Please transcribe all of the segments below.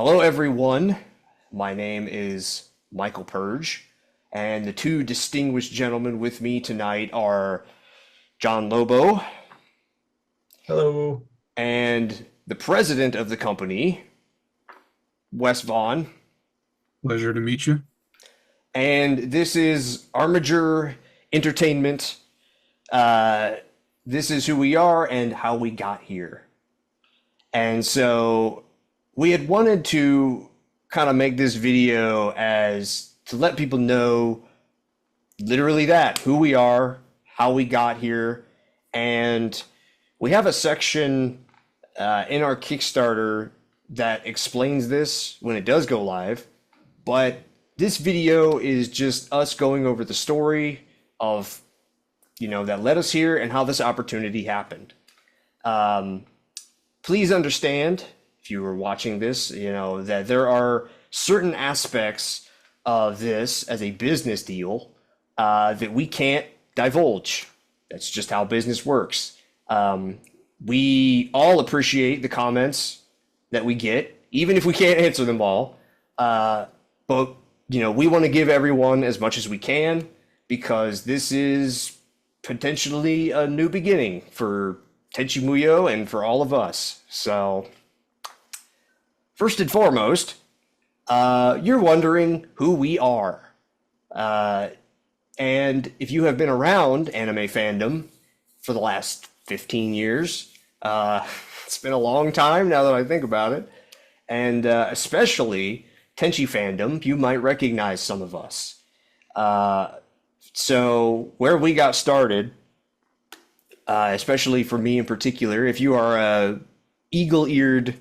Hello, everyone. My name is Michael Purge, and the two distinguished gentlemen with me tonight are John Lobo Hello. and the president of the company, Wes Vaughn. Pleasure to meet you. And this is Armiger Entertainment. Uh, this is who we are and how we got here. And so we had wanted to kind of make this video as to let people know literally that who we are, how we got here, and we have a section in our Kickstarter that explains this when it does go live. But this video is just us going over the story of that led us here and how this opportunity happened. Um, Please understand if you were watching this, that there are certain aspects of this as a business deal that we can't divulge. That's just how business works. We all appreciate the comments that we get, even if we can't answer them all. But we want to give everyone as much as we can because this is potentially a new beginning for Tenchi Muyo and for all of us. So, first and foremost, you're wondering who we are. Uh, and if you have been around anime fandom for the last 15 years, it's been a long time now that I think about it. And especially Tenchi fandom, you might recognize some of us. Uh, so, where we got started, especially for me in particular, if you are a eagle-eared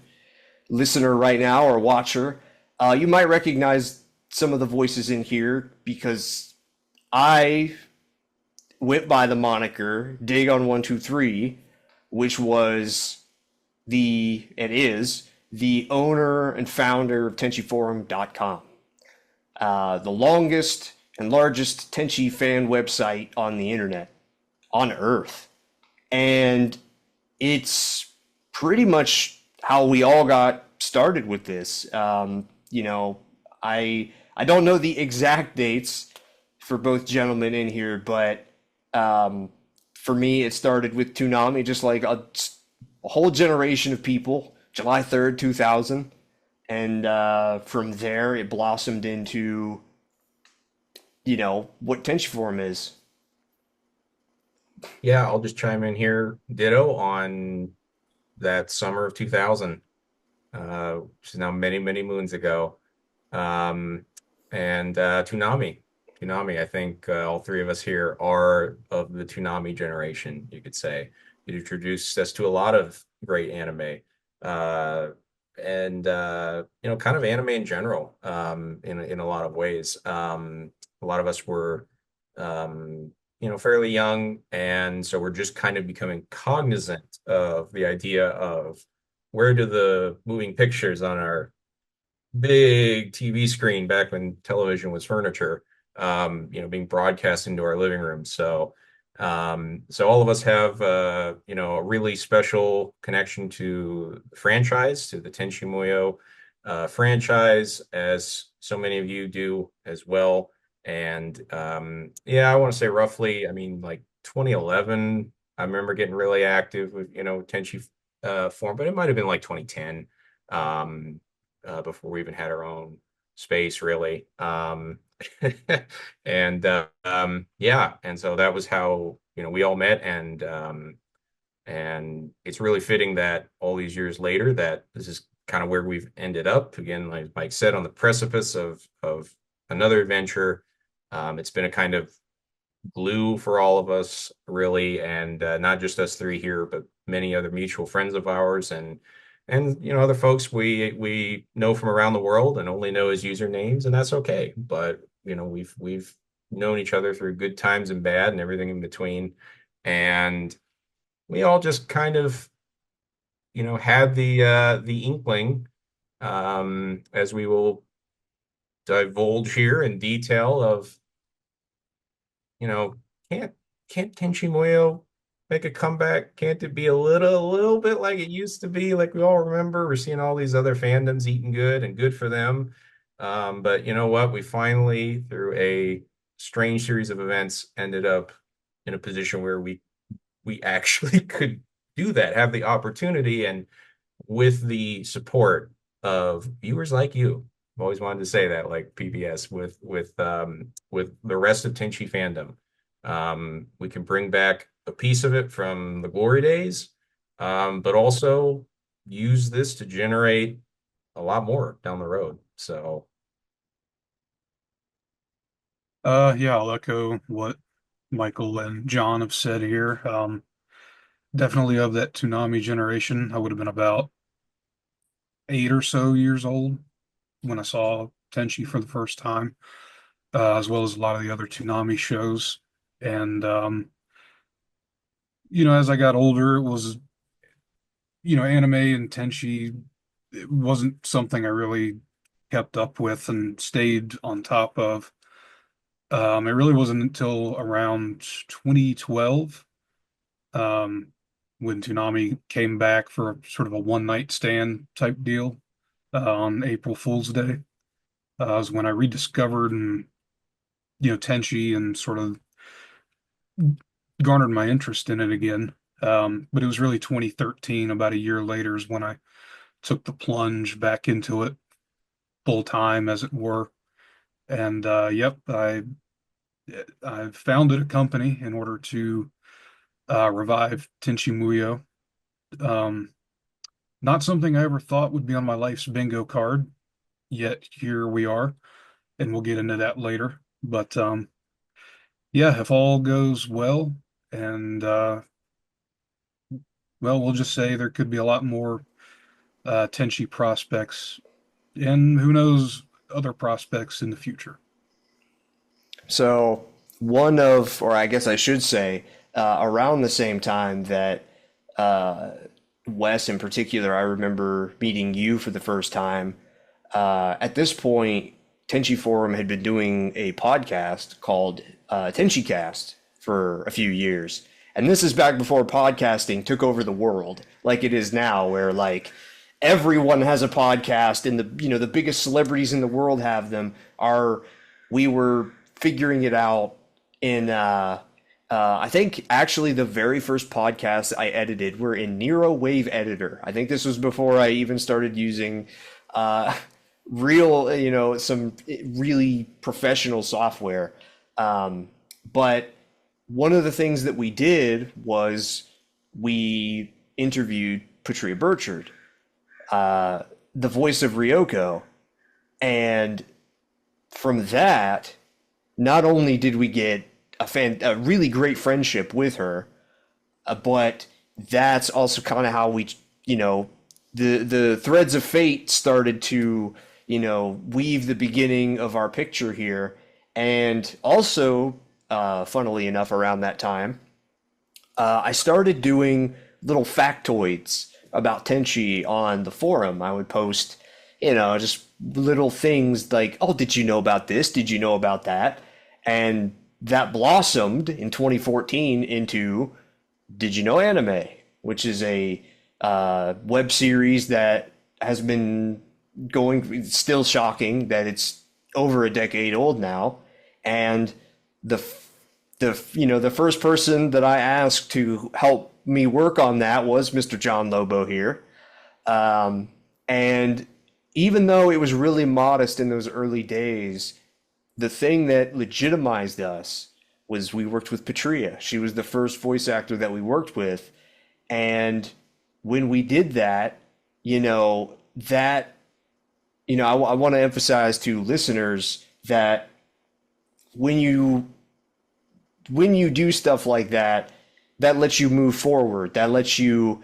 listener right now or watcher, you might recognize some of the voices in here because I went by the moniker Dig on 123, which was it is the owner and founder of TenchiForum.com, the longest and largest Tenchi fan website on the internet, on Earth. And it's pretty much how we all got started with this. I don't know the exact dates for both gentlemen in here, but for me, it started with Toonami, just like a whole generation of people, July 3rd, 2000. And from there, it blossomed into, what Tenchi Forum is. Yeah, I'll just chime in here. Ditto on that summer of 2000, which is now many, many moons ago. Um, and Toonami. Toonami, I think all three of us here are of the Toonami generation, you could say. It introduced us to a lot of great anime. Uh, and kind of anime in general, in a lot of ways. A lot of us were fairly young, and so we're just kind of becoming cognizant of the idea of where do the moving pictures on our big TV screen back when television was furniture, being broadcast into our living room. So all of us have, a really special connection to the franchise, to the Tenchi Muyo franchise, as so many of you do as well. And yeah, I want to say roughly, I mean, like 2011, I remember getting really active with, Tenchi form, but it might have been like 2010, before we even had our own space, really. And yeah, and so that was how, we all met, and it's really fitting that all these years later that this is kind of where we've ended up. Again, like Mike said, on the precipice of another adventure. It's been a kind of glue for all of us, really, and not just us three here, but many other mutual friends of ours, and other folks we know from around the world and only know as usernames, and that's okay. But we've known each other through good times and bad and everything in between, and we all just kind of had the inkling, as we will divulge here in detail of, you know, can't Tenchi Muyo make a comeback? Can't it be a little bit like it used to be? Like we all remember, we're seeing all these other fandoms eating good and good for them. But you know what? We finally, through a strange series of events, ended up in a position where we actually could do that, have the opportunity, and with the support of viewers like you. I've always wanted to say that, like PBS, with the rest of Tenchi fandom. We can bring back a piece of it from the glory days, but also use this to generate a lot more down the road. So Yeah, I'll echo what Michael and John have said here. Definitely of that Toonami generation. I would have been about 8 or so years old when I saw Tenchi for the first time, as well as a lot of the other Toonami shows. And as I got older, it was, anime and Tenchi, it wasn't something I really kept up with and stayed on top of. It really wasn't until around 2012, um, when Toonami came back for a sort of a one night stand type deal, on April Fool's Day. Was when I rediscovered and Tenchi, and sort of garnered my interest in it again. But it was really 2013, about a year later, is when I took the plunge back into it full time, as it were. And yep, I founded a company in order to revive Tenchi Muyo. Um, Not something I ever thought would be on my life's bingo card, yet here we are, and we'll get into that later. But yeah, if all goes well, and well, we'll just say there could be a lot more Tenchi prospects, and who knows, other prospects in the future. So one of, or I guess I should say, around the same time that uh, Wes in particular, I remember meeting you for the first time. At this point, Tenchi Forum had been doing a podcast called Tenchi Cast for a few years. And this is back before podcasting took over the world like it is now, where like everyone has a podcast and the biggest celebrities in the world have them. We were figuring it out in I think actually the very first podcasts I edited were in Nero Wave Editor. I think this was before I even started using uh, real, some really professional software. But one of the things that we did was we interviewed Patria Burchard, the voice of Ryoko. And from that, not only did we get a really great friendship with her, but that's also kind of how we, the threads of fate started to, weave the beginning of our picture here. And also, funnily enough, around that time, I started doing little factoids about Tenchi on the forum. I would post, just little things like, oh, did you know about this? Did you know about that? And that blossomed in 2014 into Did You Know Anime, which is a web series that has been going. It's still shocking that it's over a decade old now. And the first person that I asked to help me work on that was Mr. John Lobo here. And even though it was really modest in those early days, the thing that legitimized us was we worked with Patria. She was the first voice actor that we worked with. And when we did that, I want to emphasize to listeners that when you do stuff like that, that lets you move forward. That lets you,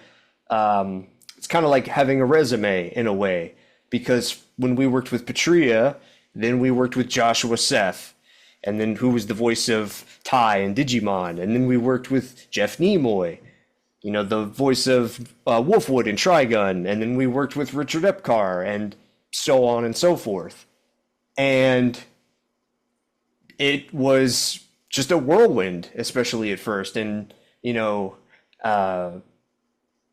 it's kind of like having a resume in a way, because when we worked with Patria, then we worked with Joshua Seth, and then who was the voice of Tai and Digimon, and then we worked with Jeff Nimoy, the voice of Wolfwood and Trigun, and then we worked with Richard Epcar, and so on and so forth. And it was just a whirlwind, especially at first. And, Uh,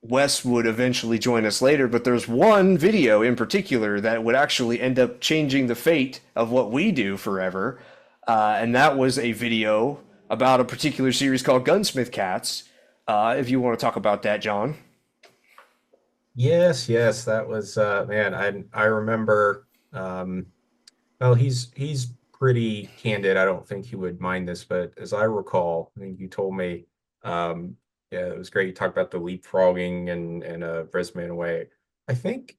Wes would eventually join us later, but there's one video in particular that would actually end up changing the fate of what we do forever. And that was a video about a particular series called Gunsmith Cats. If you want to talk about that, John. Yes, yes, that was man, I remember well he's pretty candid. I don't think he would mind this, but as I recall, I think you told me yeah, it was great. You talked about the leapfrogging and Brisbane away. I think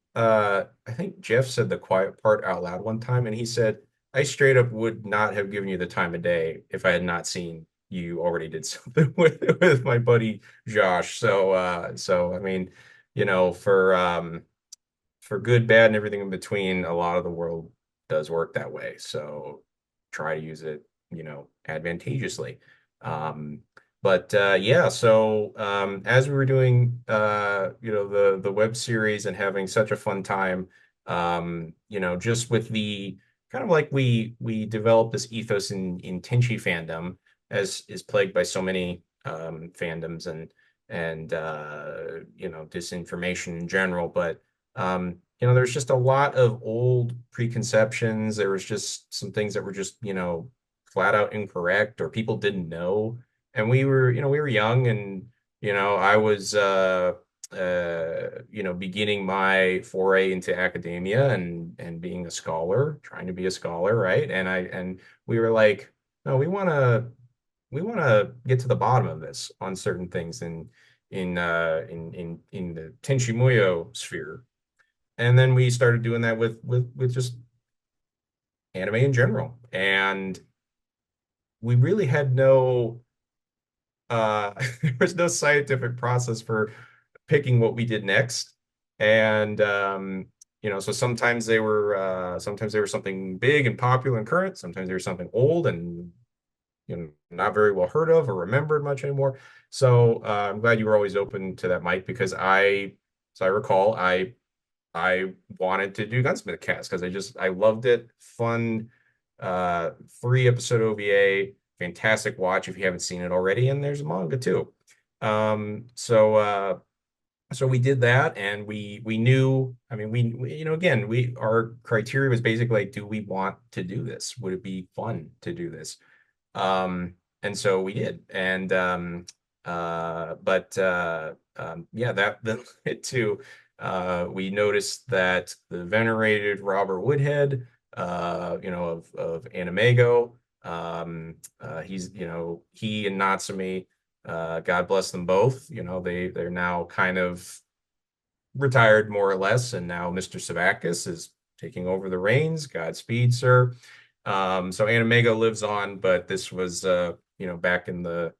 Jeff said the quiet part out loud one time and he said, I straight up would not have given you the time of day if I had not seen you already did something with my buddy Josh. So I mean for good, bad, and everything in between, a lot of the world does work that way. So try to use it, advantageously. Um, but yeah, so as we were doing, the web series and having such a fun time, just with the kind of like we developed this ethos in Tenchi fandom, as is plagued by so many fandoms and disinformation in general, but there's just a lot of old preconceptions. There was just some things that were just, flat out incorrect or people didn't know. And we were young and, I was, beginning my foray into academia and being a scholar, trying to be a scholar, right? And we were like, no, we want to get to the bottom of this on certain things in the Tenchi Muyo sphere. And then we started doing that with just anime in general. And we really had no there was no scientific process for picking what we did next. And so sometimes they were something big and popular and current, sometimes they were something old and not very well heard of or remembered much anymore. So I'm glad you were always open to that, Mike, because as I recall, I wanted to do Gunsmith Cast because I loved it. Fun, 3 episode OVA, fantastic watch if you haven't seen it already, and there's a manga too. So we did that, and we knew. I mean, again, we our criteria was basically like, do we want to do this? Would it be fun to do this? And so we did, and but yeah, that it too. We noticed that the venerated Robert Woodhead, of Animego, he and Natsumi, God bless them both. They're now kind of retired more or less, and now Mr. Savakis is taking over the reins. Godspeed, sir. So Animego lives on, but this was back in the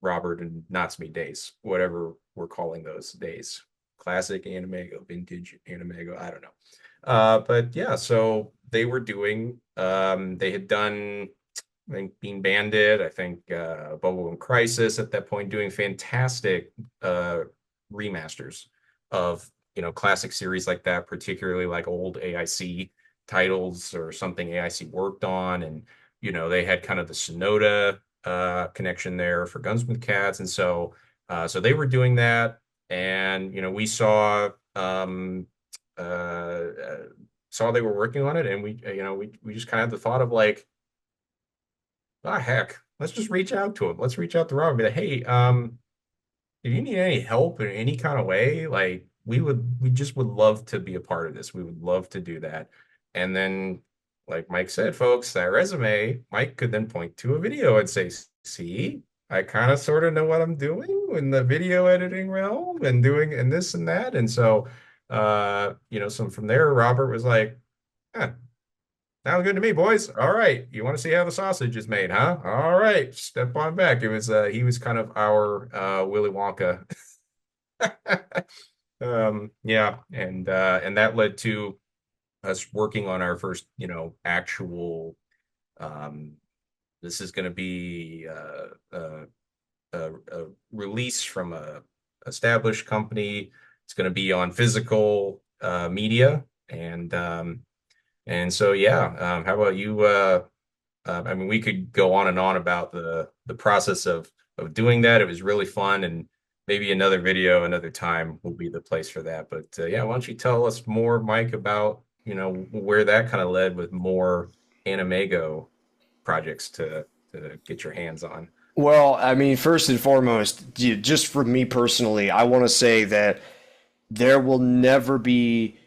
Robert and Natsumi days, whatever we're calling those days. Classic Animego, vintage Animego, I don't know. But yeah, so they were they had done, I think, Bean Bandit, I think Bubblegum Crisis at that point, doing fantastic remasters of, classic series like that, particularly like old AIC titles or something AIC worked on. And, they had kind of the Sonoda connection there for Gunsmith Cats. And so they were doing that. And, we saw they were working on it. And we just kind of had the thought of like, ah, heck, let's just reach out to him. Let's reach out to Rob and be like, hey, if you need any help in any kind of way, like we just would love to be a part of this. We would love to do that. And then, like Mike said, folks, that resume, Mike could then point to a video and say, see, I kind of sort of know what I'm doing in the video editing realm and doing and this and that. And so, so from there, Robert was like, "Huh, sounds good to me, boys. All right. You want to see how the sausage is made, huh? All right. Step on back." He was kind of our Willy Wonka. Yeah, and that led to us working on our first, actual this is going to be a release from a established company. It's going to be on physical media and so yeah, how about you? I mean, we could go on and on about the process of doing that. It was really fun, and maybe another video, another time will be the place for that. But yeah, why don't you tell us more, Mike, about, where that kind of led with more Animego projects to get your hands on. Well, I mean, first and foremost, just for me personally, I want to say that there will never be,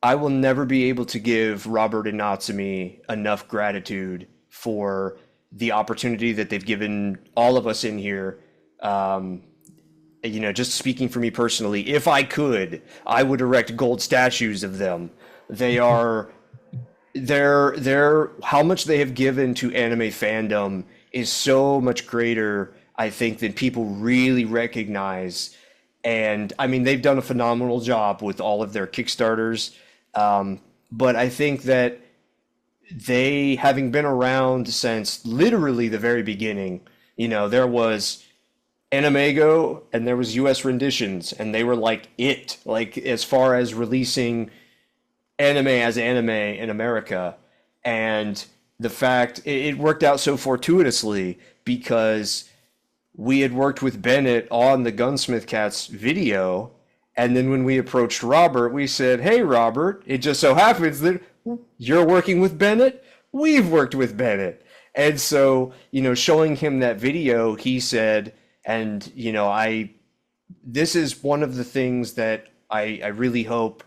I will never be able to give Robert and Natsumi enough gratitude for the opportunity that they've given all of us in here. Um, just speaking for me personally, if I could, I would erect gold statues of them. They are they're how much they have given to anime fandom is so much greater, I think, than people really recognize. And I mean, they've done a phenomenal job with all of their Kickstarters. But I think that they, having been around since literally the very beginning, there was Animego and there was US renditions, and they were like like as far as releasing anime as anime in America. And the fact it worked out so fortuitously because we had worked with Bennett on the Gunsmith Cats video. And then when we approached Robert, we said, "Hey, Robert, it just so happens that you're working with Bennett. We've worked with Bennett." And so, showing him that video, he said, and, this is one of the things that I really hope,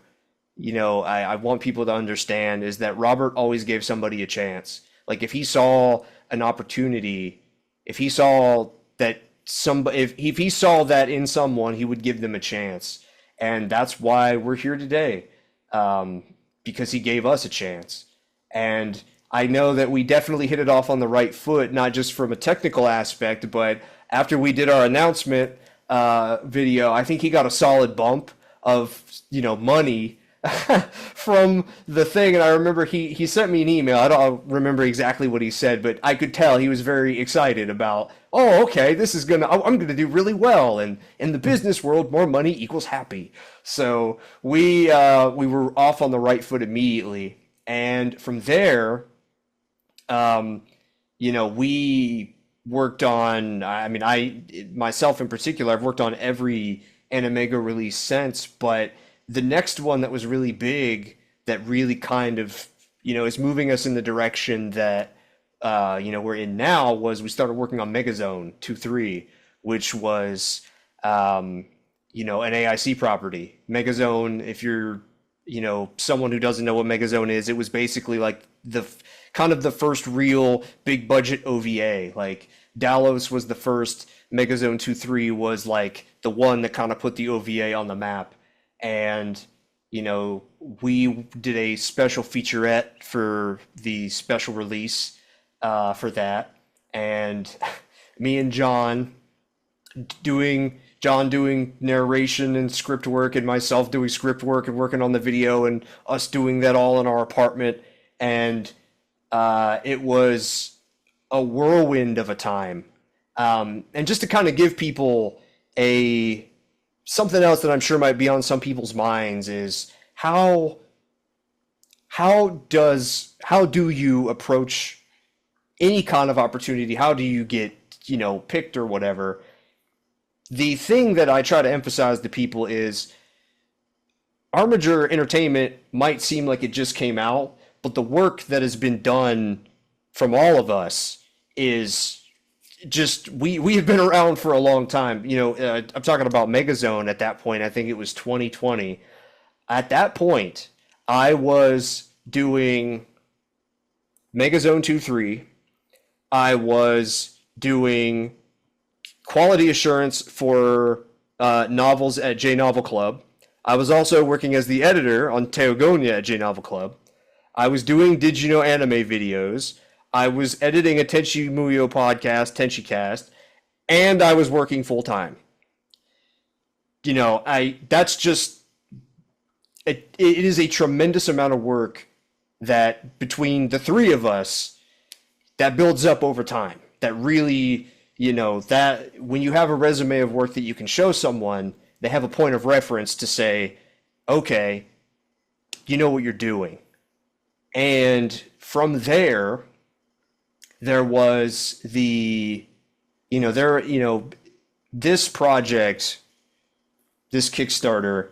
I want people to understand is that Robert always gave somebody a chance. Like if he saw an opportunity, if he saw that if he saw that in someone, he would give them a chance. And that's why we're here today, because he gave us a chance. And I know that we definitely hit it off on the right foot, not just from a technical aspect, but after we did our announcement video, I think he got a solid bump of, money from the thing. And I remember he sent me an email. I don't remember exactly what he said, but I could tell he was very excited about, oh, okay, I'm gonna do really well, and in the business world, more money equals happy. So we were off on the right foot immediately, and from there, we worked on. I mean, myself in particular, I've worked on every Animego release since, but the next one that was really big, that really kind of, is moving us in the direction that we're in now, was we started working on Megazone 2-3, which was an AIC property. Megazone, if you're someone who doesn't know what Megazone is, it was basically like the kind of the first real big budget OVA. Like Dallos was the first, Megazone 2-3 was like the one that kind of put the OVA on the map. And we did a special featurette for the special release for that, and me and John doing narration and script work, and myself doing script work and working on the video, and us doing that all in our apartment. And it was a whirlwind of a time. And just to kind of give people something else that I'm sure might be on some people's minds is how do you approach any kind of opportunity? How do you get, picked or whatever? The thing that I try to emphasize to people is Armiger Entertainment might seem like it just came out, but the work that has been done from all of us is just, we have been around for a long time. I'm talking about Megazone at that point. I think it was 2020. At that point, I was doing Megazone 2-3. I was doing quality assurance for novels at J Novel Club. I was also working as the editor on Teogonia at J Novel Club. I was doing Did You Know Anime videos. I was editing a Tenchi Muyo podcast, Tenchi Cast, and I was working full time. That's just, it is a tremendous amount of work that between the three of us, that builds up over time. That really, that when you have a resume of work that you can show someone, they have a point of reference to say, okay, you know what you're doing. And from there was the, this project, this Kickstarter,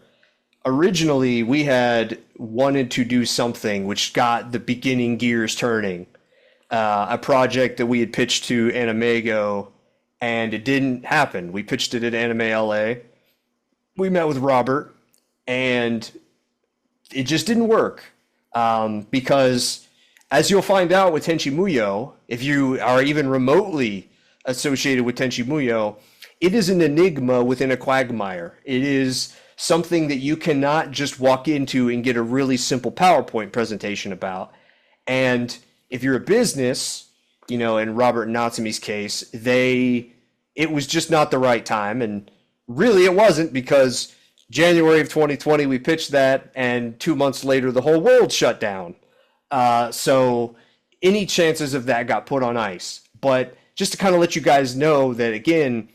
originally we had wanted to do something which got the beginning gears turning. A project that we had pitched to Animego, and it didn't happen. We pitched it at Anime LA. We met with Robert, and it just didn't work. Because, as you'll find out with Tenchi Muyo, if you are even remotely associated with Tenchi Muyo, it is an enigma within a quagmire. It is something that you cannot just walk into and get a really simple PowerPoint presentation about. And if you're a business, you know, in Robert and Natsumi's case, it was just not the right time. And really it wasn't, because January of 2020, we pitched that, and 2 months later, the whole world shut down. So any chances of that got put on ice. But just to kind of let you guys know that, again,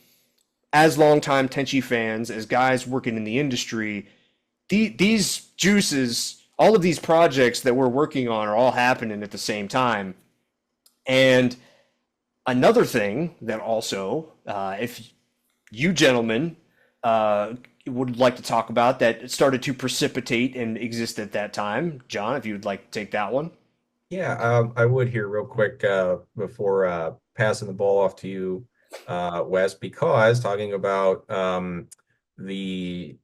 as longtime Tenchi fans, as guys working in the industry, these juices, all of these projects that we're working on are all happening at the same time. And another thing that also, if you gentlemen would like to talk about that started to precipitate and exist at that time, John, if you would like to take that one. Yeah, I would here real quick before passing the ball off to you, Wes, because talking about the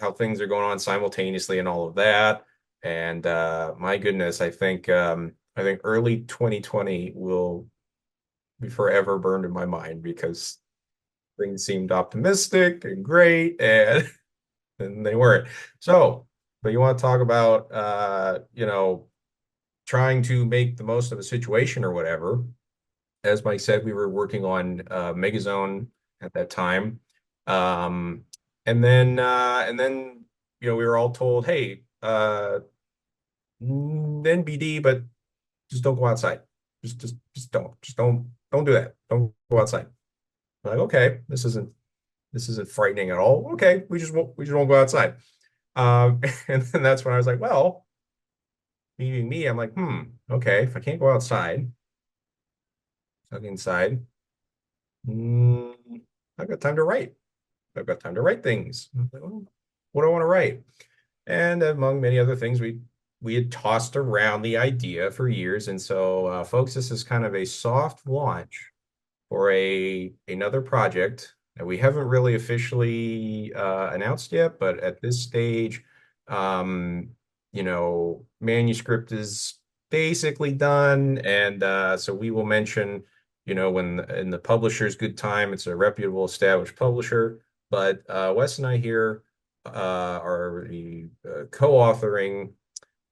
how things are going on simultaneously and all of that, and my goodness, I think early 2020 will be forever burned in my mind, because things seemed optimistic and great, and and they weren't. So, but you want to talk about trying to make the most of a situation or whatever. As Mike said, we were working on Megazone at that time. Um, and then we were all told, hey, NBD, but just don't go outside. Just don't do that. Don't go outside. I'm like, okay, this isn't frightening at all. Okay, we just won't go outside. And then that's when I was like, well, me, I'm like, okay, if I can't go outside, stuck inside, mm, I've got time to write. I've got time to write things. I'm like, well, what do I want to write? And among many other things, we had tossed around the idea for years. And so, folks, this is kind of a soft launch for another project that we haven't really officially announced yet, but at this stage, manuscript is basically done, and so we will mention, when in the publisher's good time, it's a reputable, established publisher. But Wes and I here are co-authoring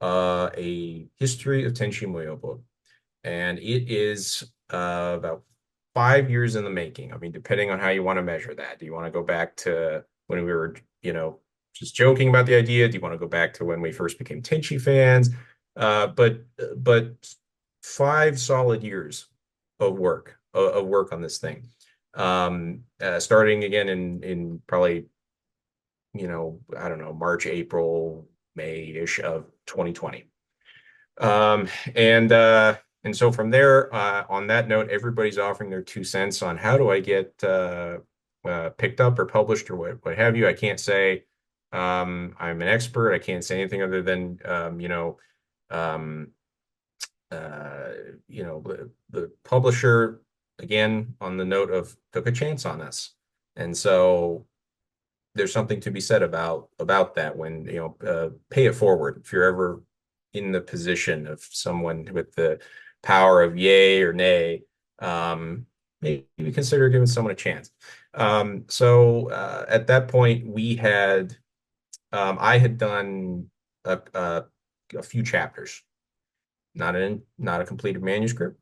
a history of Tenchi Muyo book, and it is about 5 years in the making. I mean, depending on how you want to measure that. Do you want to go back to when we were, just joking about the idea? Do you want to go back to when we first became Tenchi fans? But 5 solid years of work on this thing. Starting again in probably, I don't know, March, April, May-ish of 2020. And so from there, on that note, everybody's offering their 2 cents on how do I get picked up or published or what have you. I can't say I'm an expert. I can't say anything other than the publisher, again, on the note of took a chance on us, and so there's something to be said about that. When pay it forward. If you're ever in the position of someone with the power of yay or nay, maybe consider giving someone a chance. So at that point, I had done a few chapters, not a completed manuscript,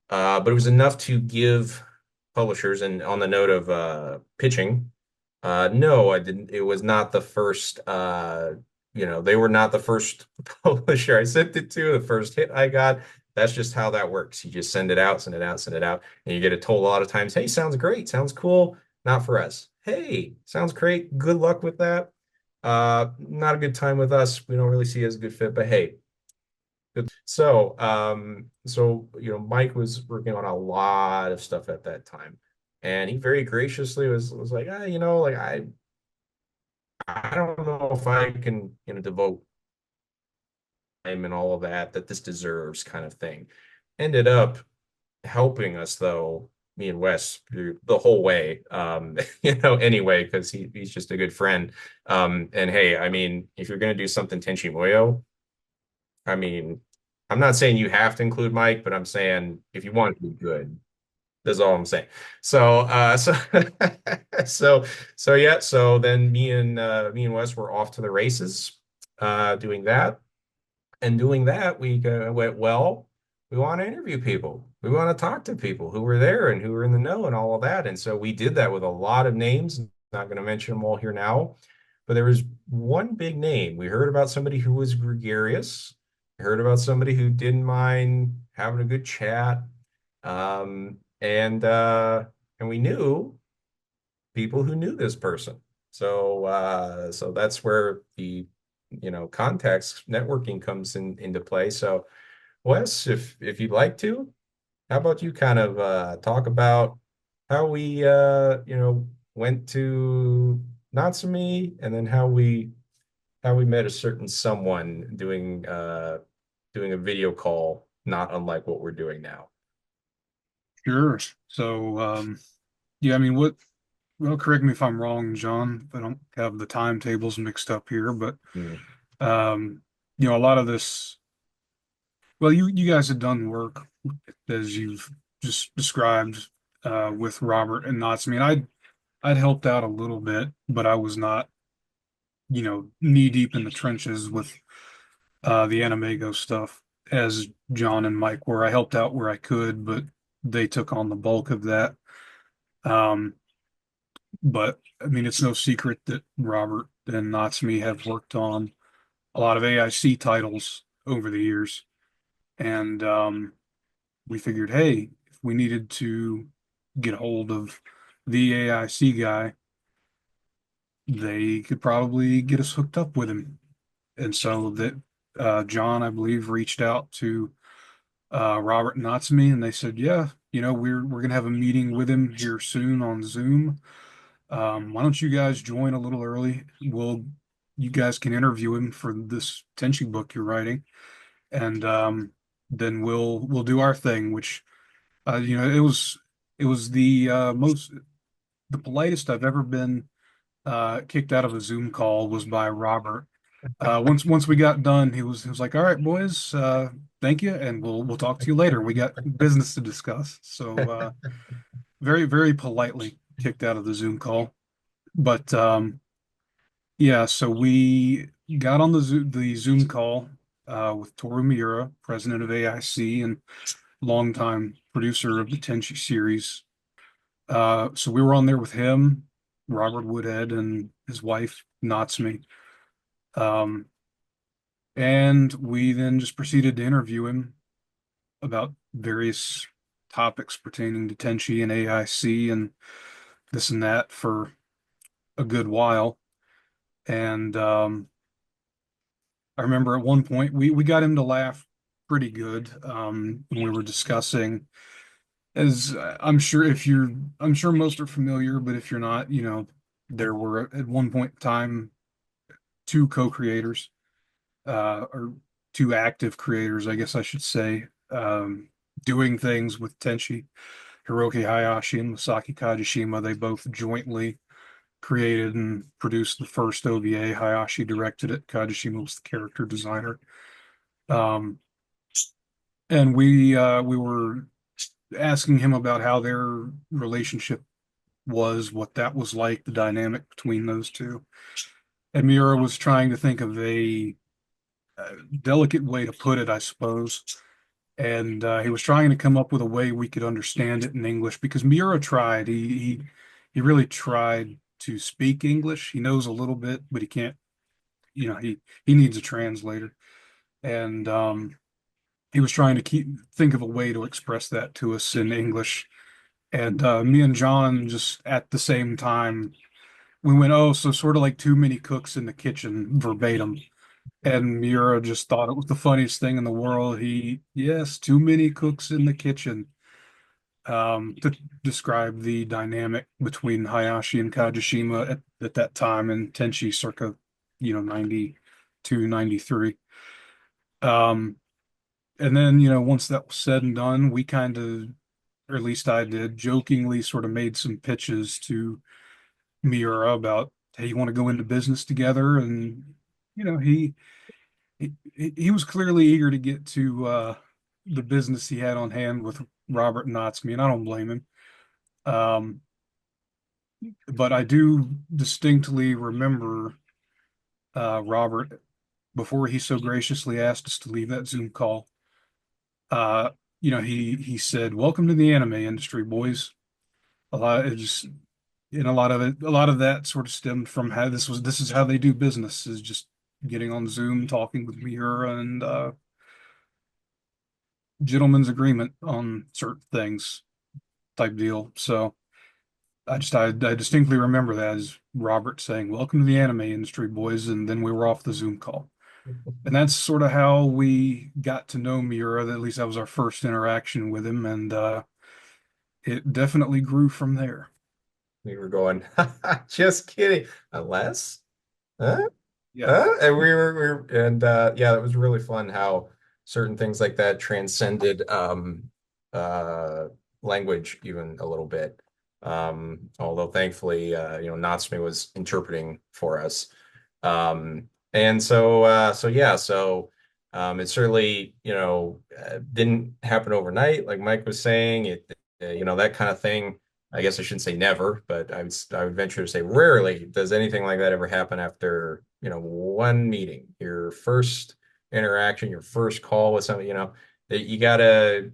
but it was enough to give publishers. And on the note of pitching, no, I didn't. It was not the first. They were not the first publisher I sent it to. The first hit I got. That's just how that works. You just send it out, send it out, send it out, and you get it told a lot of times, hey, sounds great, sounds cool, not for us. Hey, sounds great, good luck with that. Not a good time with us. We don't really see it as a good fit, but hey. Good. So Mike was working on a lot of stuff at that time. And he very graciously was like, ah, like I don't know if I can, devote time and all of that this deserves kind of thing. Ended up helping us though, me and Wes through the whole way. Anyway, because he's just a good friend. And hey, I mean, if you're gonna do something Tenchi Muyo, I mean, I'm not saying you have to include Mike, but I'm saying if you want to be good, that's all I'm saying. So so so yeah, so then me and Wes were off to the races, doing that. And doing that, we went, well, we want to interview people. We want to talk to people who were there and who were in the know and all of that. And so we did that with a lot of names. Not going to mention them all here now, but there was one big name. We heard about somebody who was gregarious. We heard about somebody who didn't mind having a good chat. And we knew people who knew this person. So that's where the context networking comes into play. So Wes, if you'd like to, how about you kind of talk about how we went to Natsumi, and then how we met a certain someone doing a video call, not unlike what we're doing now. Sure. So, yeah, I mean, well, correct me if I'm wrong, John. I don't have the timetables mixed up here, but Hmm. um, a lot of this, well, you guys have done work as you've just described with Robert and Knots. I mean, I'd helped out a little bit, but I was not, knee deep in the trenches with the Animago stuff as John and Mike were. I helped out where I could, but they took on the bulk of that. Um, but I mean, it's no secret that Robert and Natsumi have worked on a lot of AIC titles over the years. And we figured, hey, if we needed to get a hold of the AIC guy, they could probably get us hooked up with him. And so that John, I believe, reached out to Robert and Natsumi, and they said, yeah, we're gonna have a meeting with him here soon on Zoom. Why don't you guys join a little early? You guys can interview him for this Tenchi book you're writing, and then we'll do our thing. Which, it was the politest I've ever been kicked out of a Zoom call was by Robert. Once we got done, he was like, "All right, boys, thank you, and we'll talk to you later. We got business to discuss." So very very politely kicked out of the Zoom call. But yeah, so we got on the Zoom call with Toru Miura, president of AIC and longtime producer of the Tenchi series. So we were on there with him, Robert Woodhead, and his wife Natsumi. Um, and we then just proceeded to interview him about various topics pertaining to Tenchi and AIC and this and that for a good while. And I remember at one point we got him to laugh pretty good when we were discussing, as I'm sure most are familiar, but if you're not, there were at one point in time two co-creators, or two active creators, I guess I should say, doing things with Tenchi. Hiroki Hayashi and Masaki Kajishima, they both jointly created and produced the first OVA. Hayashi directed it. Kajishima was the character designer. Um, and we were asking him about how their relationship was, what that was like, the dynamic between those two. And Miura was trying to think of a delicate way to put it, I suppose. And he was trying to come up with a way we could understand it in English because Miura tried. He really tried to speak English. He knows a little bit, but he can't. He needs a translator, and he was trying to think of a way to express that to us in English. And me and John just at the same time we went, oh, so sort of like too many cooks in the kitchen, verbatim. And Miura just thought it was the funniest thing in the world. Yes, too many cooks in the kitchen. to describe the dynamic between Hayashi and Kajishima at that time and Tenchi circa, 92, 93. Um, and then, once that was said and done, we kind of, or at least I did, jokingly sort of made some pitches to Miura about, hey, you want to go into business together? And, he was clearly eager to get to the business he had on hand with Robert Natsume, and I don't blame him. Um, but I do distinctly remember Robert, before he so graciously asked us to leave that Zoom call. Uh, he said, "Welcome to the anime industry, boys." A lot it just and a lot of that sort of stemmed from how this is how they do business, is just getting on Zoom, talking with Miura, and gentleman's agreement on certain things type deal. So I distinctly remember that as Robert saying, "Welcome to the anime industry, boys," and then we were off the Zoom call. And that's sort of how we got to know Miura. At least that was our first interaction with him, and it definitely grew from there. We were going, just kidding. Unless, huh? Yeah. And yeah, it was really fun how certain things like that transcended uh language even a little bit. Although thankfully Natsume was interpreting for us. And so yeah, so it certainly, didn't happen overnight, like Mike was saying. That kind of thing. I guess I shouldn't say never, but I would venture to say rarely does anything like that ever happen after, one meeting, your first interaction, your first call with somebody, that you gotta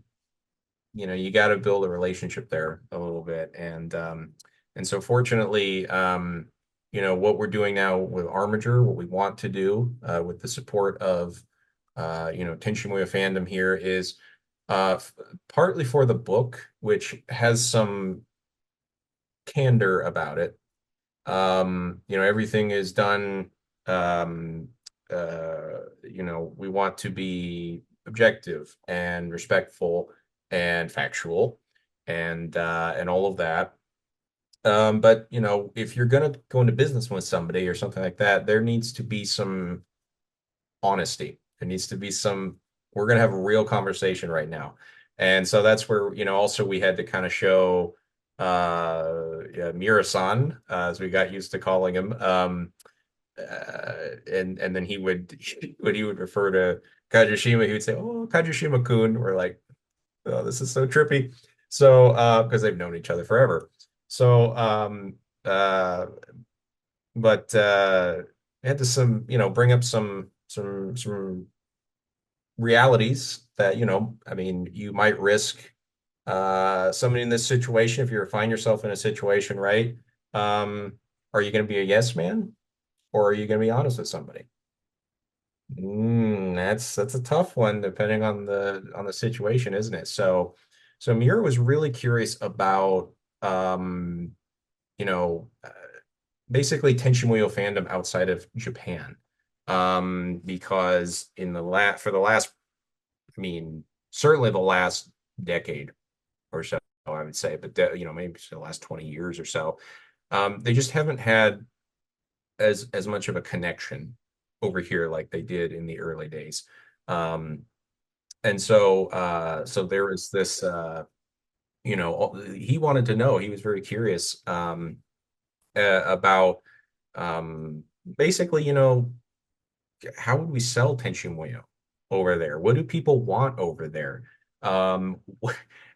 build a relationship there a little bit. And so fortunately, what we're doing now with Armiger, what we want to do with the support of Tenchi Muyo fandom here is partly for the book, which has some candor about it. Everything is done. Um, we want to be objective and respectful and factual and all of that. But if you're gonna go into business with somebody or something like that, there needs to be some honesty. There needs to be we're gonna have a real conversation right now. And so that's where, also we had to kind of show yeah, Mira-san, as we got used to calling him. And then he would when he would refer to Kajushima, he would say, "Oh, Kajushima-kun." We're like, "Oh, this is so trippy." So because they've known each other forever. So but I had to bring up some realities that, I mean, you might risk somebody in this situation. If you find yourself in a situation, right? Are you going to be a yes man, or are you going to be honest with somebody? That's a tough one, depending on the situation, isn't it? So Mira was really curious about you know uh, basically Tenchi Muyo fandom outside of Japan, because for the last, I mean, certainly the last decade or so, I would say, but maybe the last 20 years or so, they just haven't had as much of a connection over here like they did in the early days. Um, and so there was this, he wanted to know, he was very curious about basically, how would we sell Tenchi Muyo over there? What do people want over there? Um,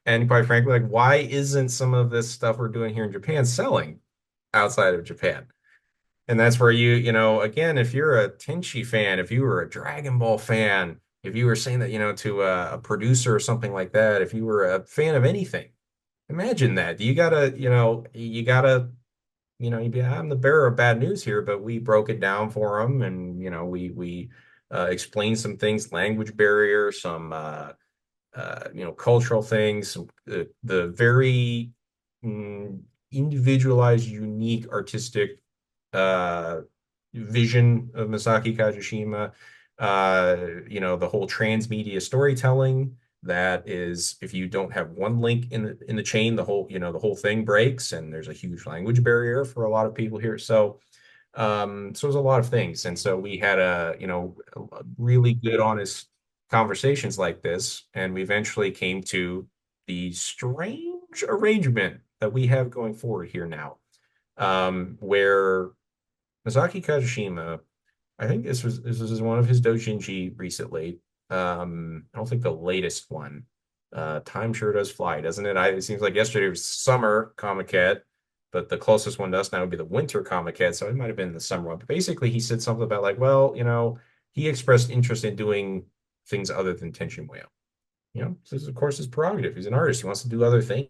and quite frankly, like, why isn't some of this stuff we're doing here in Japan selling outside of Japan? And that's where again, if you're a Tenchi fan, if you were a Dragon Ball fan, if you were saying that, to a producer or something like that, if you were a fan of anything, imagine that. You'd be, I'm the bearer of bad news here, but we broke it down for them, and we explained some things, language barrier, some cultural things, the very mm, individualized, unique artistic uh, vision of Masaki Kajishima, the whole transmedia storytelling that is, if you don't have one link in the chain, the whole, the whole thing breaks, and there's a huge language barrier for a lot of people here. So there's a lot of things. And so we had a really good, honest conversations like this, and we eventually came to the strange arrangement that we have going forward here now, where Masaki Kajishima, I think this was one of his doujinshi recently. I don't think the latest one. Time sure does fly, doesn't it? It seems like yesterday was summer Comiket, but the closest one to us now would be the winter Comiket, so it might have been the summer one. But basically, he said something about like, well, he expressed interest in doing things other than Tenchi Muyo. This is, of course, his prerogative. He's an artist. He wants to do other things,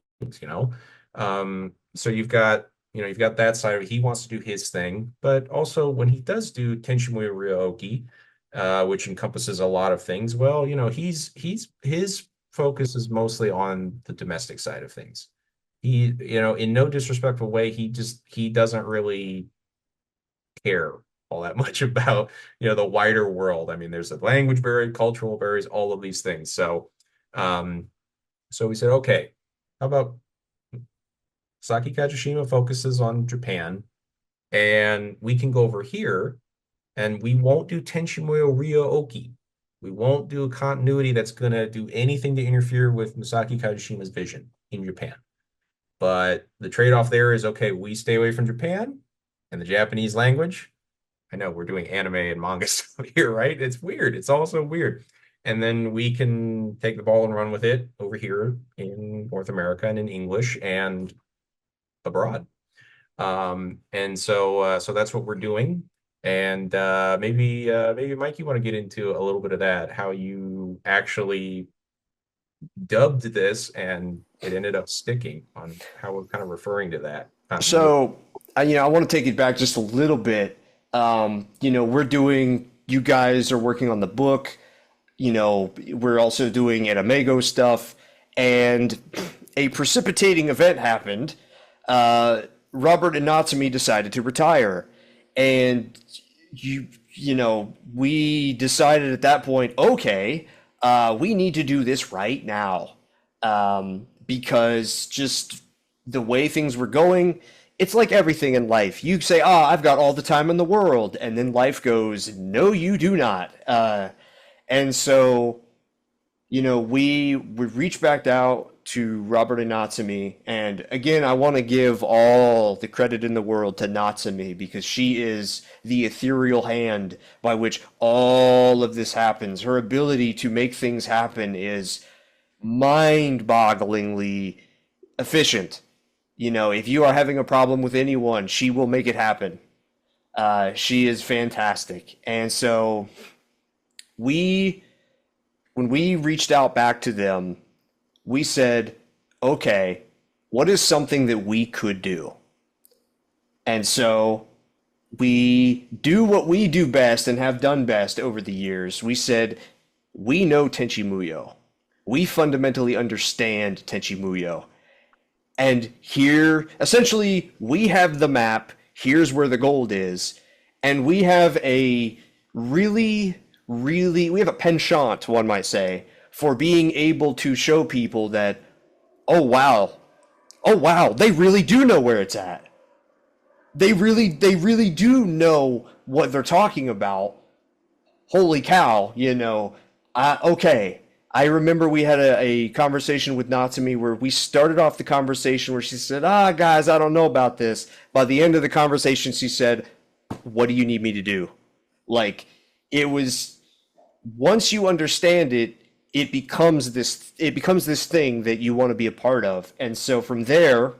So you've got that side of it. He wants to do his thing, but also when he does do Tenchi Muyo Ryo-Oki, which encompasses a lot of things, well, his focus is mostly on the domestic side of things. He, in no disrespectful way, he doesn't really care all that much about, the wider world. I mean, there's a language barrier, cultural barriers, all of these things. So we said, okay, how about Saki Kajishima focuses on Japan, and we can go over here, and we won't do Tenchi Muyo Ryo-Oki. We won't do a continuity that's going to do anything to interfere with Masaki Kajishima's vision in Japan. But the trade-off there is, okay, we stay away from Japan and the Japanese language. I know we're doing anime and manga stuff here, right? It's weird. It's also weird. And then we can take the ball and run with it over here in North America and in English and abroad. And so that's what we're doing. And maybe Mike, you want to get into a little bit of that, how you actually dubbed this and it ended up sticking, on how we're kind of referring to that. So, I want to take it back just a little bit. You guys are working on the book. We're also doing Anamego stuff, and a precipitating event happened. Robert and Natsumi decided to retire, and we decided at that point, okay, we need to do this right now, because just the way things were going, it's like everything in life. You say, I've got all the time in the world, and then life goes, no, you do not. And so, we reached back out to Robert and Natsumi, and again, I want to give all the credit in the world to Natsumi, because she is the ethereal hand by which all of this happens. Her ability to make things happen is mind-bogglingly efficient. If you are having a problem with anyone, she will make it happen. She is fantastic. And so when we reached out back to them, we said, okay, what is something that we could do? And so we do what we do best and have done best over the years. We said, we know Tenchi Muyo. We fundamentally understand Tenchi Muyo. And here, essentially, we have the map. Here's where the gold is. And we have a we have a penchant, one might say, for being able to show people that, oh wow, they really do know where it's at. They really do know what they're talking about. Holy cow, okay. I remember we had a conversation with Natsumi where we started off the conversation where she said, guys, I don't know about this. By the end of the conversation, she said, what do you need me to do? Like, it was, once you understand it, it becomes this thing that you want to be a part of. And so from there,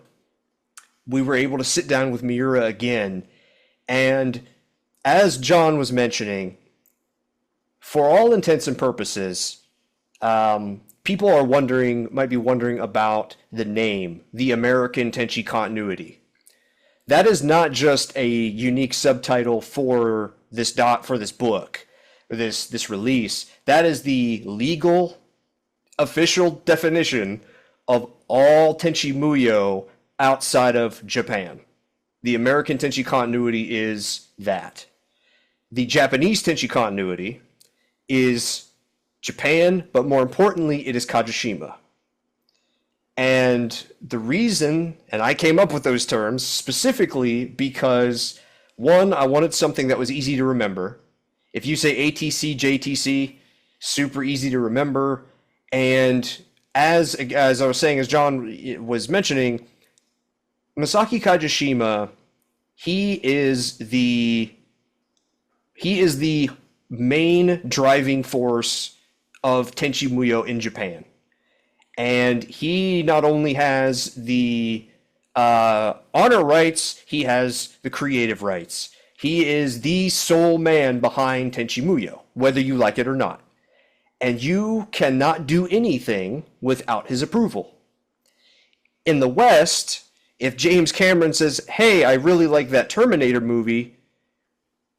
we were able to sit down with Miura again. And as John was mentioning, for all intents and purposes, people might be wondering about the name, the American Tenchi Continuity. That is not just a unique subtitle for this book, or this release. That is the legal, official definition of all Tenchi Muyo outside of Japan. The American Tenchi Continuity is that. The Japanese Tenchi Continuity is Japan, but more importantly, it is Kajishima. And the reason, and I came up with those terms specifically because, one, I wanted something that was easy to remember. If you say ATC, JTC, super easy to remember. And as I was saying, as John was mentioning, Masaki Kajishima, he is the main driving force of Tenchi Muyo in Japan. And he not only has the honor rights, he has the creative rights. He is the sole man behind Tenchi Muyo, whether you like it or not. And you cannot do anything without his approval. In the West, if James Cameron says, hey, I really like that Terminator movie,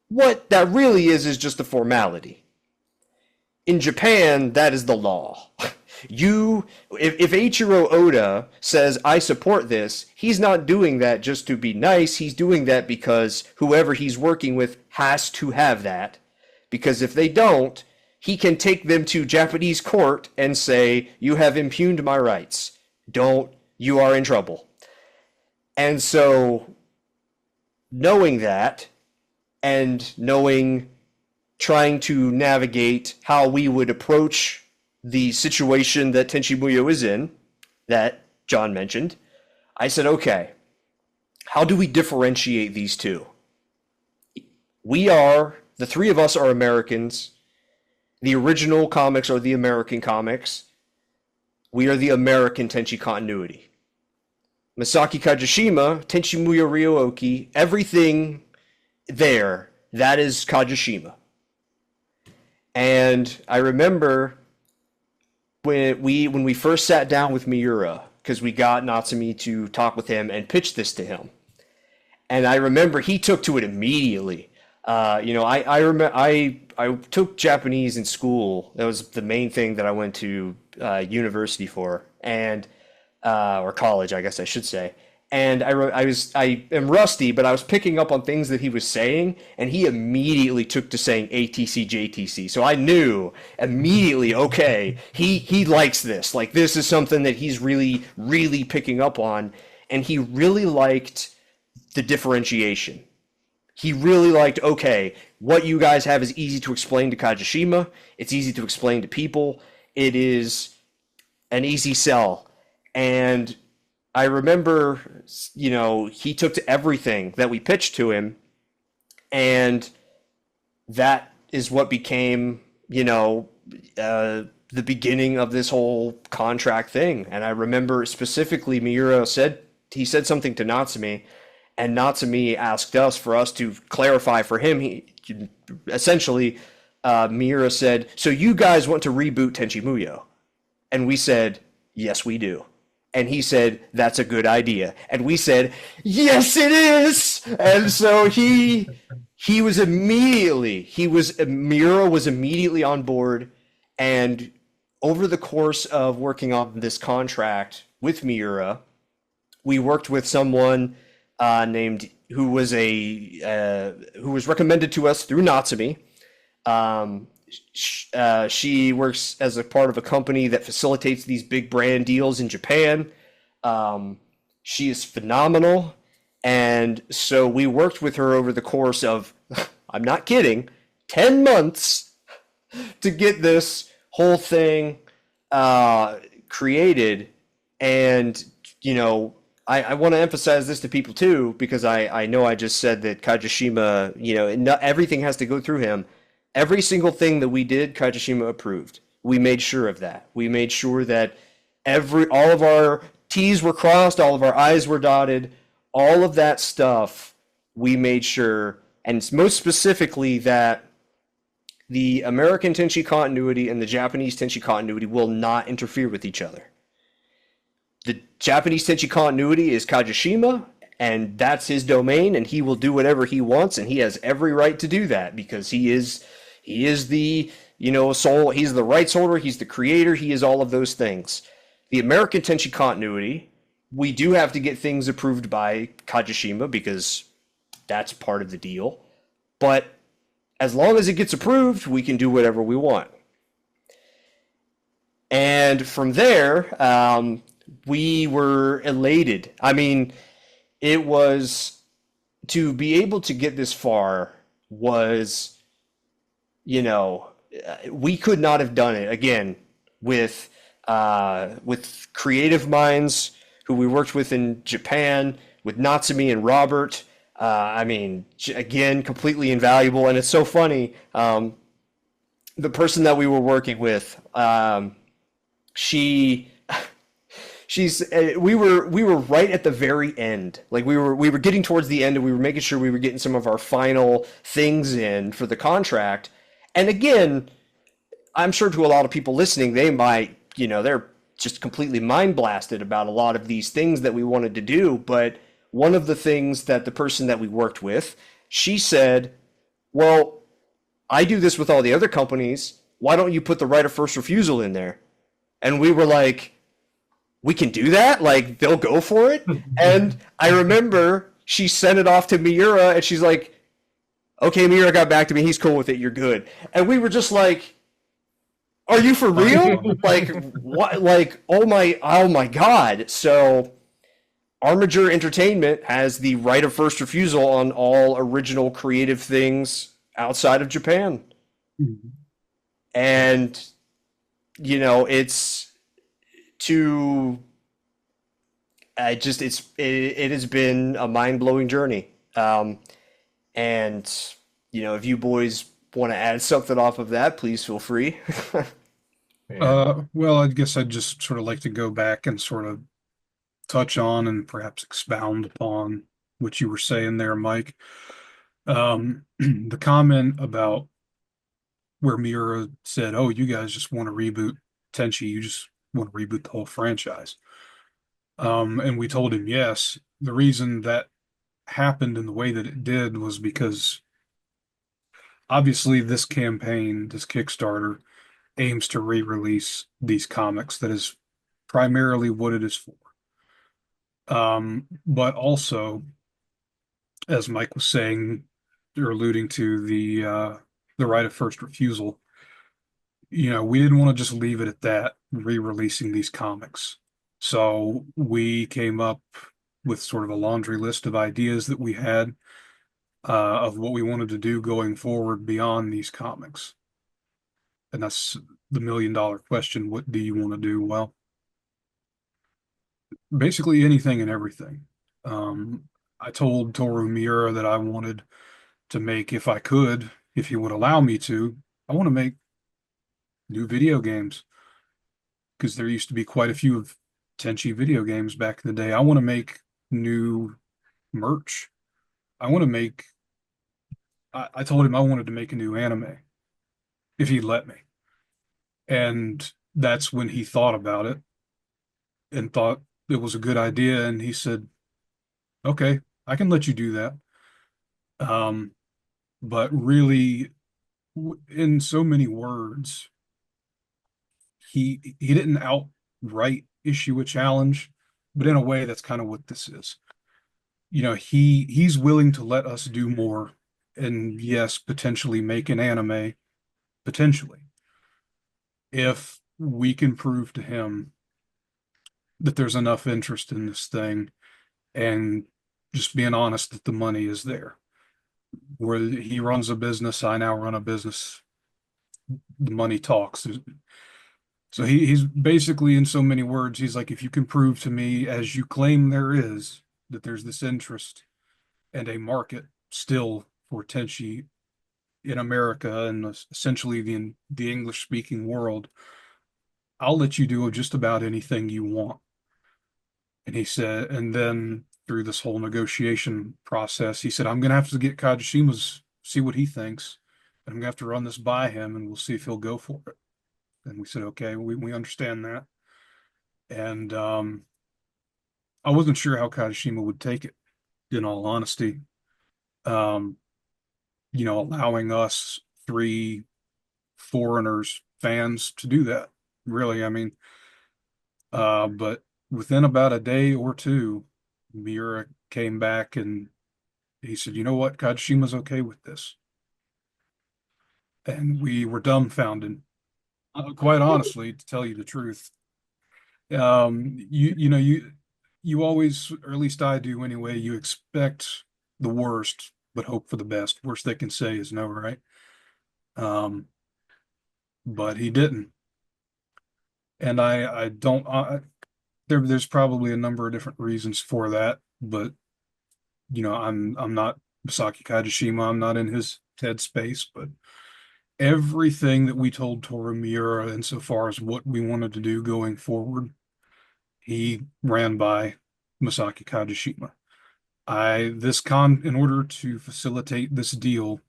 what that really is just a formality. In Japan, that is the law. If Eiichiro Oda says, I support this, he's not doing that just to be nice. He's doing that because whoever he's working with has to have that. Because if they don't, he can take them to Japanese court and say, you have impugned my rights. You are in trouble. And so, knowing that, and trying to navigate how we would approach the situation that Tenchi Muyo is in, that John mentioned, I said, okay, how do we differentiate these two? The three of us are Americans. The original comics are the American comics. We are the American Tenchi continuity. Masaki Kajishima, Tenchi Muyo Ryo-Oki, everything there, that is Kajishima. And I remember when we first sat down with Miura, because we got Natsumi to talk with him and pitch this to him. And I remember he took to it immediately. I took Japanese in school. That was the main thing that I went to university for, or college, I guess I should say. And I am rusty, but I was picking up on things that he was saying, and he immediately took to saying ATC, JTC. So I knew immediately, okay, he likes this. Like, this is something that he's really, really picking up on, and he really liked the differentiation. He really liked, okay, what you guys have is easy to explain to Kajishima. It's easy to explain to people. It is an easy sell. And I remember, he took to everything that we pitched to him, and that is what became, the beginning of this whole contract thing. And I remember specifically Miura said something to Natsumi, and Natsumi asked us for us to clarify for him. Miura said, so you guys want to reboot Tenchi Muyo? And we said, yes, we do. And he said, that's a good idea. And we said, yes, it is. And so Miura was immediately on board. And over the course of working on this contract with Miura, we worked with someone named who was recommended to us through Natsumi. She works as a part of a company that facilitates these big brand deals in Japan. She is phenomenal. And so we worked with her over the course of, I'm not kidding, 10 months to get this whole thing created. And, I want to emphasize this to people too, because I know I just said that Kajishima, everything has to go through him. Every single thing that we did, Kajishima approved. We made sure of that. We made sure that all of our T's were crossed, all of our I's were dotted, all of that stuff we made sure, and most specifically that the American Tenchi continuity and the Japanese Tenchi continuity will not interfere with each other. The Japanese Tenchi continuity is Kajishima, and that's his domain, and he will do whatever he wants, and he has every right to do that because he is the soul. He's the rights holder. He's the creator. He is all of those things. The American Tenchi continuity, we do have to get things approved by Kajishima because that's part of the deal. But as long as it gets approved, we can do whatever we want. And from there, we were elated. I mean, it was to be able to get this far was, you know, we could not have done it again with creative minds who we worked with in Japan, with Natsumi and Robert. I mean, again, completely invaluable, and it's so funny. The person that we were working with, she she's we were right at the very end. Like we were getting towards the end, and we were making sure we were getting some of our final things in for the contract. And again, I'm sure to a lot of people listening, they might, they're just completely mind blasted about a lot of these things that we wanted to do. But one of the things that the person that we worked with, she said, well, I do this with all the other companies. Why don't you put the right of first refusal in there? And we were like, we can do that? Like, they'll go for it? And I remember she sent it off to Miura, and she's like, okay, Miura got back to me. He's cool with it. You're good. And we were just like, are you for real? Like, what? Like, oh my God. So Armiger Entertainment has the right of first refusal on all original creative things outside of Japan. Mhm. And, it's to, it has been a mind-blowing journey. And, if you boys want to add something off of that, please feel free. Well, I guess I'd just sort of like to go back and sort of touch on and perhaps expound upon what you were saying there, Mike. The comment about where Miura said, "Oh, you guys just want to reboot Tenchi, you just want to reboot the whole franchise." And we told him yes. The reason that happened in the way that it did was because obviously this campaign, this Kickstarter, aims to re-release these comics. That is primarily what it is for. But also, as Mike was saying or alluding to, the right of first refusal. We didn't want to just leave it at that, re-releasing these comics. So we came up with sort of a laundry list of ideas that we had of what we wanted to do going forward beyond these comics. And that's the $1 million question. What do you want to do? Well, basically anything and everything. I told Toru Miura that I wanted to make, if I could, if he would allow me to, I want to make new video games because there used to be quite a few of Tenchi video games back in the day. I want to make new merch. I want to make, I told him I wanted to make a new anime if he'd let me. And that's when he thought about it and thought it was a good idea. And he said, okay, I can let you do that. But really, in so many words, he didn't outright issue a challenge, but in a way, that's kind of what this is. He's willing to let us do more, and yes, potentially make an anime, potentially, if we can prove to him that there's enough interest in this thing, and just being honest that the money is there. Where he runs a business, I now run a business. The money talks. So he's basically, in so many words, he's like, if you can prove to me, as you claim there is, that there's this interest and a market still for Tenchi in America and essentially the English speaking world, I'll let you do just about anything you want. And he said, and then through this whole negotiation process, he said, I'm going to have to get Kajishima's, see what he thinks. And I'm going to have to run this by him and we'll see if he'll go for it. And we said, okay, we understand that. And I wasn't sure how Kajishima would take it, in all honesty. Um, allowing us three foreigners, fans, to do that. Really, I mean, but within about a day or two, Miura came back and he said, you know what, Kajishima's okay with this. And we were dumbfounded. Quite honestly, to tell you the truth, you always, or at least I do anyway, you expect the worst, but hope for the best. Worst they can say is no, right? Um, but he didn't. And I don't, there's probably a number of different reasons for that, but I'm not Masaki Kajishima. I'm not in his headspace, but everything that we told Toru Miura insofar as what we wanted to do going forward, he ran by Masaki Kajishima. In order to facilitate this deal,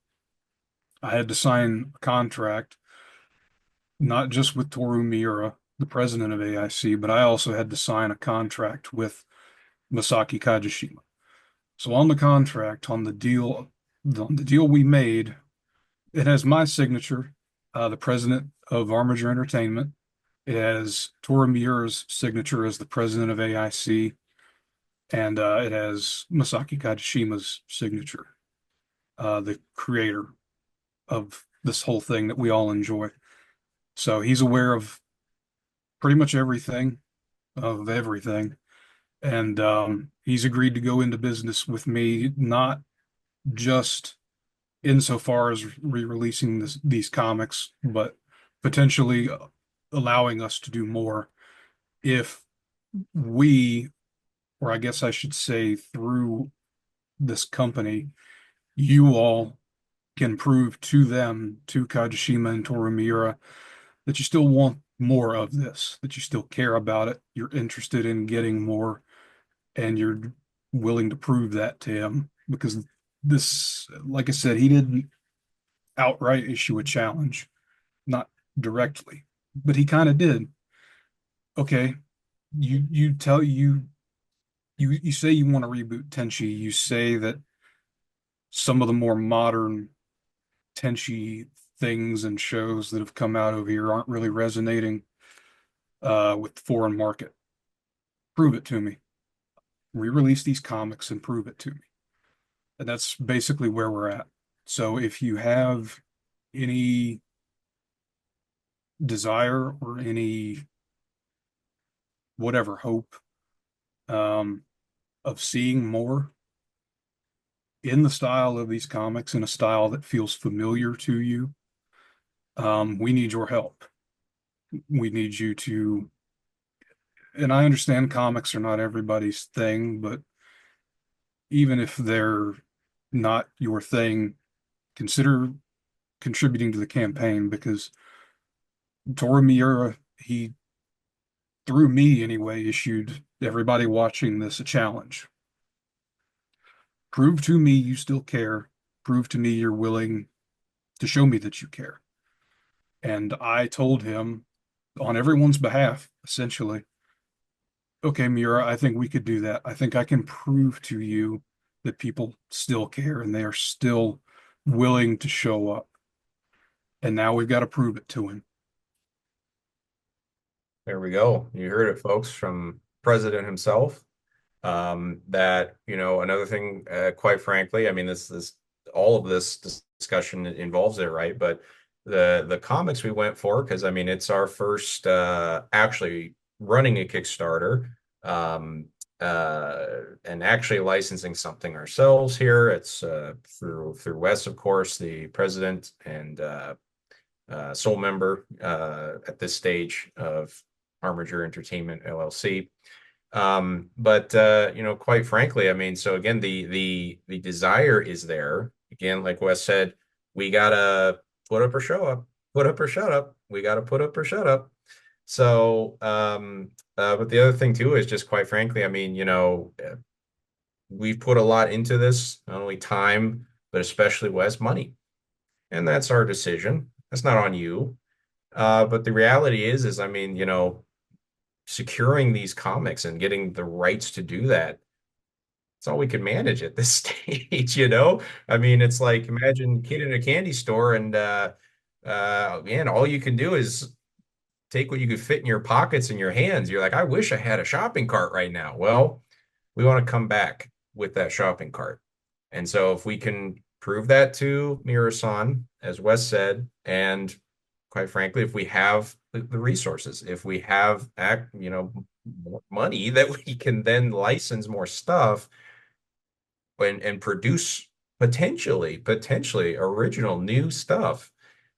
I had to sign a contract, not just with Toru Miura, the president of AIC, but I also had to sign a contract with Masaki Kajishima. So on the contract, on the deal we made, it has my signature, the president of Armiger Entertainment. It has Toru Miura's signature as the president of AIC, and it has Masaki Kajishima's signature, the creator of this whole thing that we all enjoy. So he's aware of pretty much everything, of everything, and he's agreed to go into business with me, not just insofar as re-releasing these comics, but potentially allowing us to do more if we, or I guess I should say through this company, you all can prove to them, to Kajishima and Toru Miura, that you still want more of this, that you still care about it, you're interested in getting more, and you're willing to prove that to him. Because this, like I said, he didn't outright issue a challenge, not directly, but he kind of did. Okay, you tell you say you want to reboot Tenchi. You say that some of the more modern Tenchi things and shows that have come out of here aren't really resonating with the foreign market. Prove it to me. Re-release these comics and prove it to me. And that's basically where we're at. So if you have any desire or any whatever hope of seeing more in the style of these comics, in a style that feels familiar to you, we need your help. We need you to, and I understand comics are not everybody's thing, but even if they're not your thing, consider contributing to the campaign, because Toru Miura, he, through me anyway, issued everybody watching this a challenge. Prove to me you still care. Prove to me you're willing to show me that you care. And I told him on everyone's behalf, essentially, okay, Miura, I think we could do that. I think I can prove to you that people still care and they are still willing to show up. And now we've got to prove it to him. There we go. You heard it, folks, from President himself. That, another thing, quite frankly, I mean, this all of this discussion involves it, right? But the comics we went for, because I mean, it's our first actually running a Kickstarter, and actually licensing something ourselves here. It's through Wes, of course, the president and sole member at this stage of Armiger Entertainment LLC. But quite frankly, I mean, so again, the desire is there. Again, like Wes said, we gotta put up or show up, put up or shut up. We gotta put up or shut up. So, but the other thing too is just quite frankly, I mean, we've put a lot into this, not only time, but especially Wes, money. And that's our decision. That's not on you. But the reality is I mean, securing these comics and getting the rights to do that, it's all we can manage at this stage, I mean, it's like imagine a kid in a candy store and man, all you can do is take what you could fit in your pockets and your hands. You're like, I wish I had a shopping cart right now. Well, we want to come back with that shopping cart. And so if we can prove that to Miura-san, as Wes said, and quite frankly, if we have the resources, if we have more money that we can then license more stuff and produce potentially original new stuff,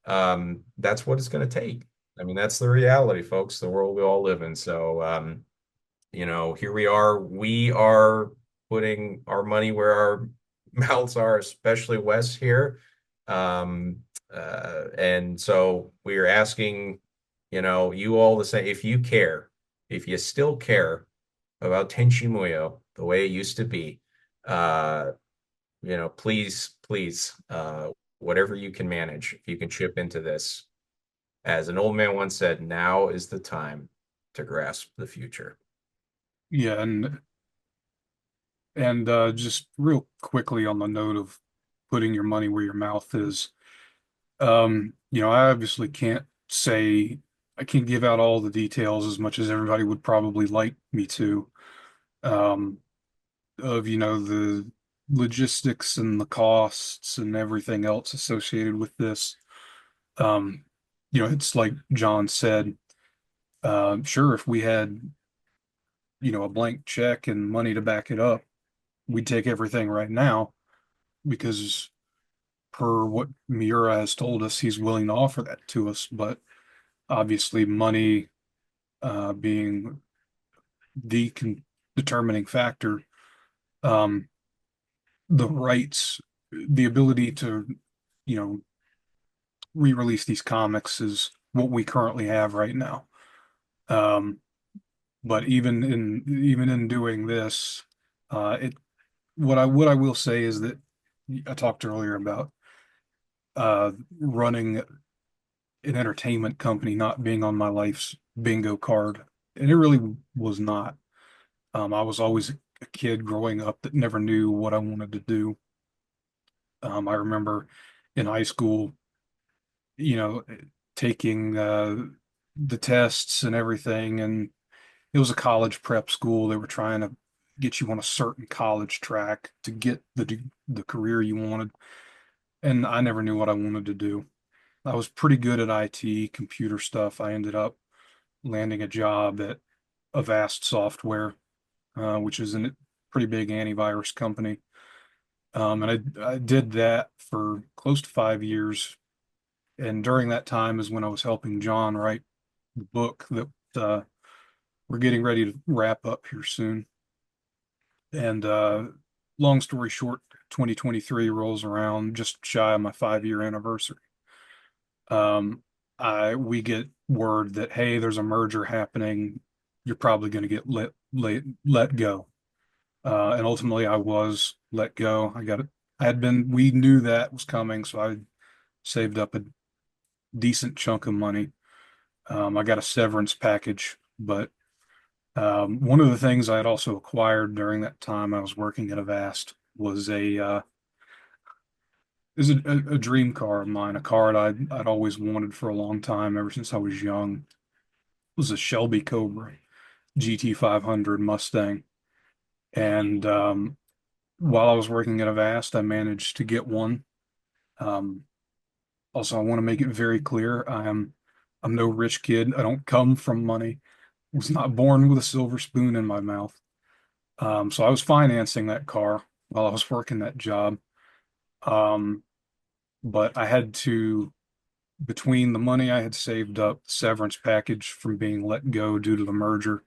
that's what it's going to take. I mean, that's the reality, folks, the world we all live in. So, here we are. We are putting our money where our mouths are, especially Wes here. Um, and so we are asking, you all to say, if you care, if you still care about Tenchi Muyo the way it used to be, uh, please, whatever you can manage, if you can chip into this. As an old man once said, now is the time to grasp the future. Yeah, and just real quickly on the note of putting your money where your mouth is, I obviously I can't give out all the details as much as everybody would probably like me to, um, of, the logistics and the costs and everything else associated with this. Um, it's like John said, sure, if we had, a blank check and money to back it up, we'd take everything right now because per what Miura has told us, he's willing to offer that to us. But obviously, money being the determining factor, um, the rights, the ability to, you know, re-release these comics is what we currently have right now. Um, but even in doing this, it what I will say is that I talked earlier about running an entertainment company not being on my life's bingo card, and it really was not. I was always a kid growing up that never knew what I wanted to do. I remember in high school, you know, taking the tests and everything, and it was a college prep school. They were trying to get you on a certain college track to get the career you wanted, and I never knew what I wanted to do. I was pretty good at IT, computer stuff. I ended up landing a job at Avast Software, which is a pretty big antivirus company. And I did that for close to 5 years. And during that time is when I was helping John write the book that we're getting ready to wrap up here soon. And long story short, 2023 rolls around just shy of my 5 year anniversary. Um, we get word that, hey, there's a merger happening. You're probably going to get let go. And ultimately I was let go. We knew that was coming, so I saved up a decent chunk of money. I got a severance package, but one of the things I had also acquired during that time I was working at Avast was a dream car of mine, a car that I'd always wanted for a long time, ever since I was young. It was a Shelby Cobra GT 500 Mustang. And while I was working at Avast, I managed to get one. Um, Also, I want to make it very clear, I'm no rich kid. I don't come from money. I was not born with a silver spoon in my mouth. So I was financing that car while I was working that job. Um, but I had to, between the money I had saved up, the severance package from being let go due to the merger,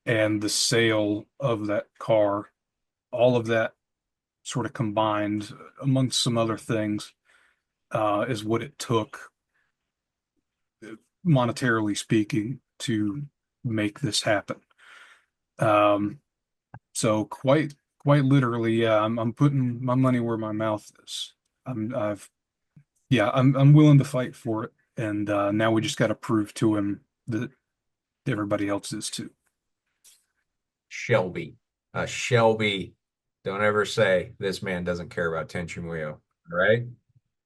and the sale of that car, all of that sort of combined, amongst some other things, is what it took, monetarily speaking, to make this happen. Um, so quite literally, yeah, I'm putting my money where my mouth is. I'm I've yeah, I'm willing to fight for it, and now we just got to prove to him that everybody else is too. Shelby. Shelby. Don't ever say this man doesn't care about Tenchi Muyo. All right?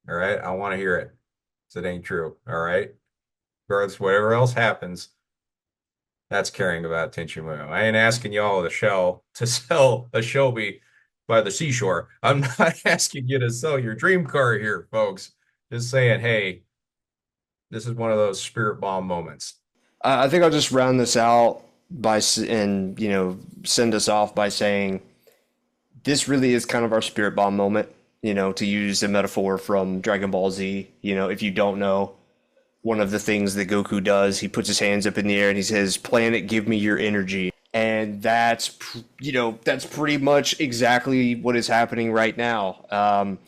All right. I want to hear it. 'Cause it ain't true. All right. Regardless, whatever else happens, that's caring about Tenchi Muyo. I ain't asking y'all to sell a Shelby by the seashore. I'm not asking you to sell your dream car here, folks. Just saying, hey, This is one of those spirit bomb moments. I think I'll just round this out and send us off by saying this really is kind of our spirit bomb moment. To use a metaphor from Dragon Ball Z. If you don't know, one of the things that Goku does, he puts his hands up in the air and he says, "Planet, give me your energy." And that's pretty much exactly what is happening right now.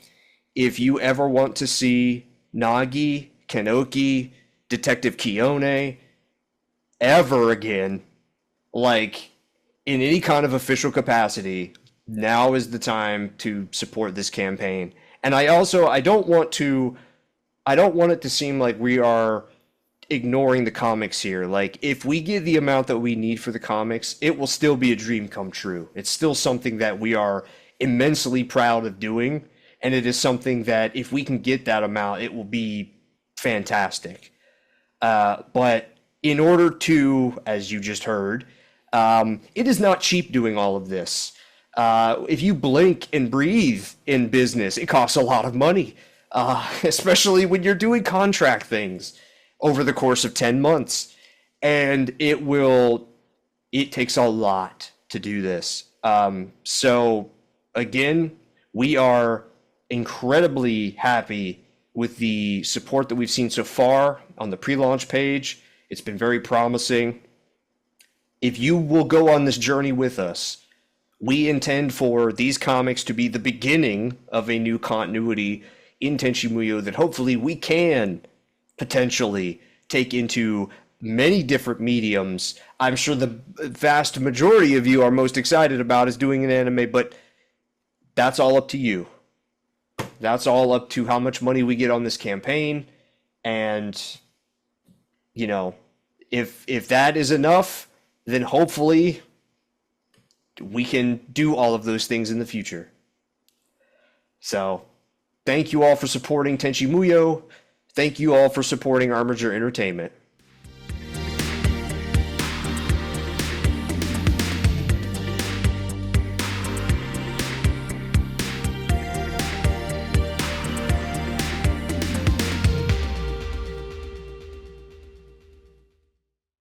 If you ever want to see Nagi, Kenoki, Detective Kione ever again, like in any kind of official capacity, now is the time to support this campaign. And I don't want it to seem like we are ignoring the comics here. Like, if we get the amount that we need for the comics, it will still be a dream come true. It's still something that we are immensely proud of doing, and it is something that if we can get that amount, it will be fantastic. But in order to, as you just heard, it is not cheap doing all of this. If you blink and breathe in business, it costs a lot of money, especially when you're doing contract things over the course of 10 months. And it takes a lot to do this. So again, we are incredibly happy with the support that we've seen so far on the pre-launch page. It's been very promising. If you will go on this journey with us, we intend for these comics to be the beginning of a new continuity in Tenchi Muyo that hopefully we can potentially take into many different mediums. I'm sure the vast majority of you are most excited about is doing an anime, but that's all up to you. That's all up to how much money we get on this campaign. And, if that is enough, then hopefully we can do all of those things in the future. So, thank you all for supporting Tenchi Muyo. Thank you all for supporting Armiger Entertainment.